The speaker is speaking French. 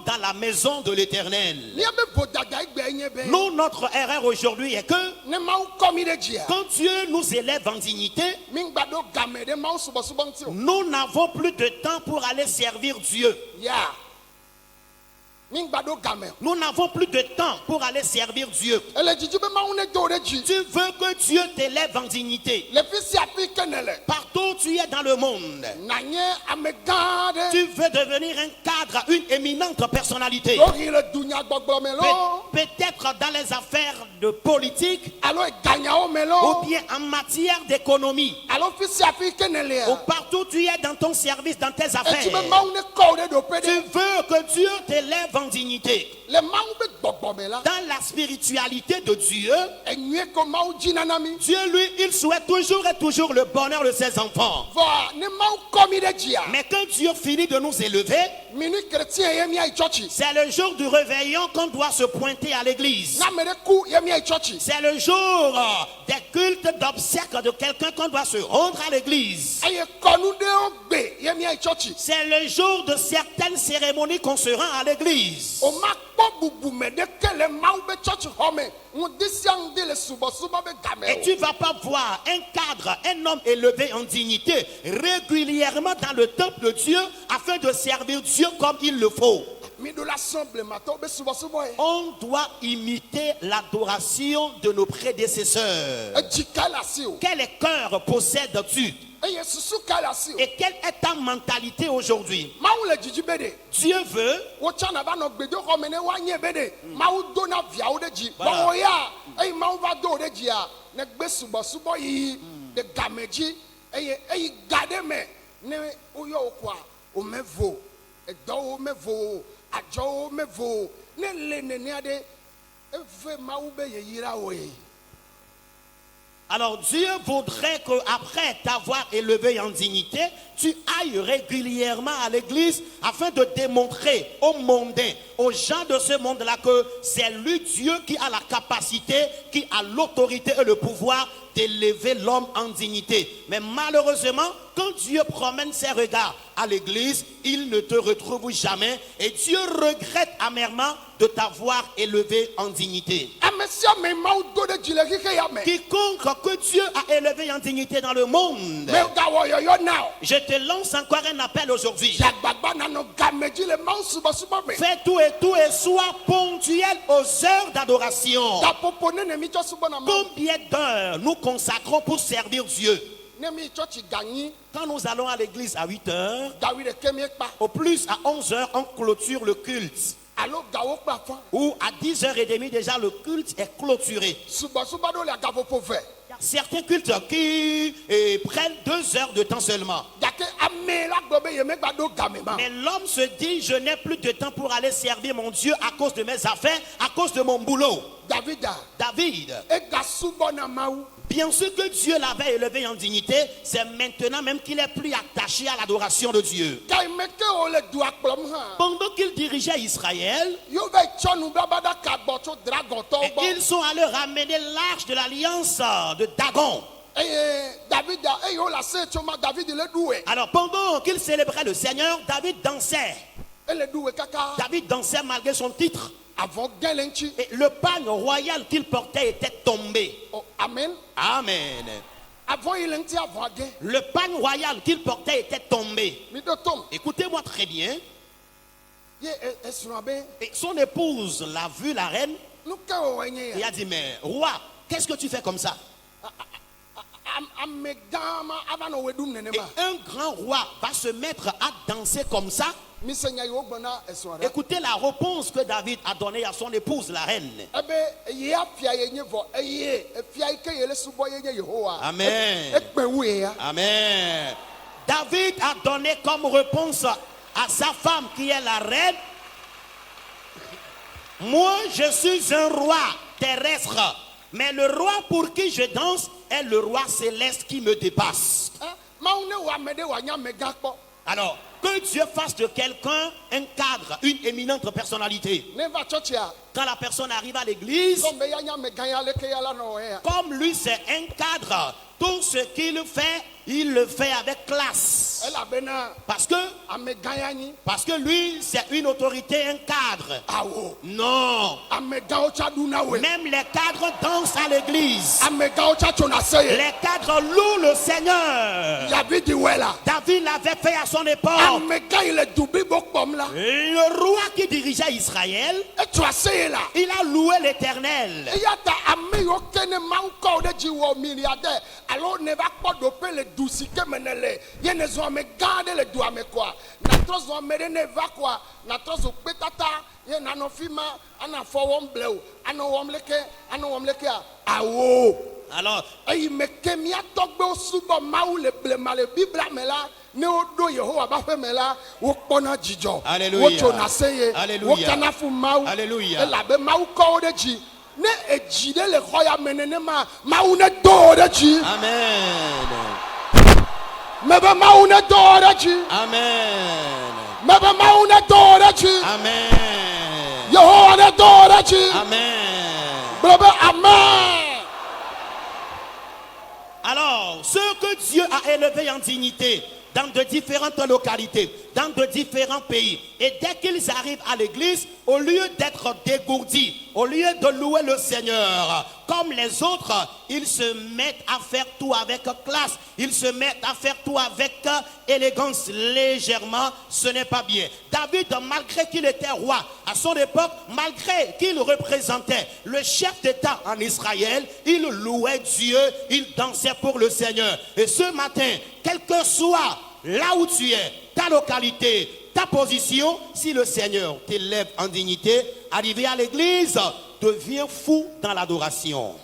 dans la maison de l'Éternel. Nous, notre erreur aujourd'hui est que quand Dieu nous élève en dignité, nous n'avons plus de temps pour aller servir Dieu. Nous n'avons plus de temps pour aller servir Dieu. Tu veux que Dieu t'élève en dignité. Partout où tu es dans le monde, tu veux devenir un cadre, une éminente personnalité. Peut-être dans les affaires de politique, ou bien en matière d'économie, ou partout où tu es dans ton service, dans tes affaires. Tu veux que Dieu t'élève en dignité. Dans la spiritualité de Dieu, Dieu lui, il souhaite toujours et toujours le bonheur de ses enfants. Mais quand Dieu finit de nous élever, c'est le jour du réveillon qu'on doit se pointer à l'église. C'est le jour des cultes d'obsèques de quelqu'un qu'on doit se rendre à l'église. C'est le jour de certaines cérémonies qu'on se rend à l'église. Et tu ne vas pas voir un cadre, un homme élevé en dignité régulièrement dans le temple de Dieu afin de servir Dieu comme il le faut. On doit imiter l'adoration de nos prédécesseurs. Quel cœur possèdes-tu? Et quelle est ta mentalité aujourd'hui? Dieu veut Alors Dieu voudrait qu'après t'avoir élevé en dignité, tu ailles régulièrement à l'église afin de démontrer aux mondains, aux gens de ce monde-là que c'est lui Dieu qui a la capacité, qui a l'autorité et le pouvoir d'élever l'homme en dignité. Mais malheureusement, quand Dieu promène ses regards à l'église, il ne te retrouve jamais et Dieu regrette amèrement de t'avoir élevé en dignité. Quiconque que Dieu a élevé en dignité dans le monde, je te lance encore un appel aujourd'hui. Fais tout et sois ponctuel aux heures d'adoration. Combien d'heures nous consacrons pour servir Dieu? Quand nous allons à l'église à 8 heures, au plus à 11 heures, on clôture le culte. Ou à 10h30 déjà le culte est clôturé. Certains cultes qui prennent 2 heures de temps seulement. Mais l'homme se dit, je n'ai plus de temps pour aller servir mon Dieu à cause de mes affaires, à cause de mon boulot. David, bien sûr que Dieu l'avait élevé en dignité, c'est maintenant même qu'il est plus attaché à l'adoration de Dieu. Pendant qu'il dirigeait Israël, ils sont allés ramener l'arche de l'alliance de Dagon. Alors pendant qu'il célébrait le Seigneur, David dansait. David dansait malgré son titre. Et le pagne royal qu'il portait était tombé. Amen. Amen. Le pagne royal qu'il portait était tombé. Écoutez-moi très bien. Et son épouse l'a vu, la reine. Il a dit, mais roi, qu'est-ce que tu fais comme ça? Et un grand roi va se mettre à danser comme ça. Écoutez la réponse que David a donnée à son épouse, la reine. Amen. Amen. David a donné comme réponse à sa femme qui est la reine: moi je suis un roi terrestre, mais le roi pour qui je danse est le roi céleste qui me dépasse. Alors, que Dieu fasse de quelqu'un un cadre, une éminente personnalité. Quand la personne arrive à l'église, comme lui c'est un cadre, tout ce qu'il fait, il le fait avec classe. Parce que lui, c'est une autorité, un cadre. Non. Même les cadres dansent à l'église. Les cadres louent le Seigneur. David l'avait fait à son époque. Le roi qui dirigeait Israël, il a loué l'Éternel. Alors, alléluia. Alléluia. Alors, ceux que Dieu a élevés en dignité dans de différentes localités, dans de différents pays, et dès qu'ils arrivent à l'église, au lieu d'être dégourdis, au lieu de louer le Seigneur comme les autres, ils se mettent à faire tout avec classe, ils se mettent à faire tout avec élégance, légèrement. Ce n'est pas bien. David, malgré qu'il était roi à son époque, malgré qu'il représentait le chef d'État en Israël, il louait Dieu, il dansait pour le Seigneur. Et ce matin, quel que soit là où tu es, ta localité, ta position, si le Seigneur t'élève en dignité, arrivé à l'église, deviens fou dans l'adoration.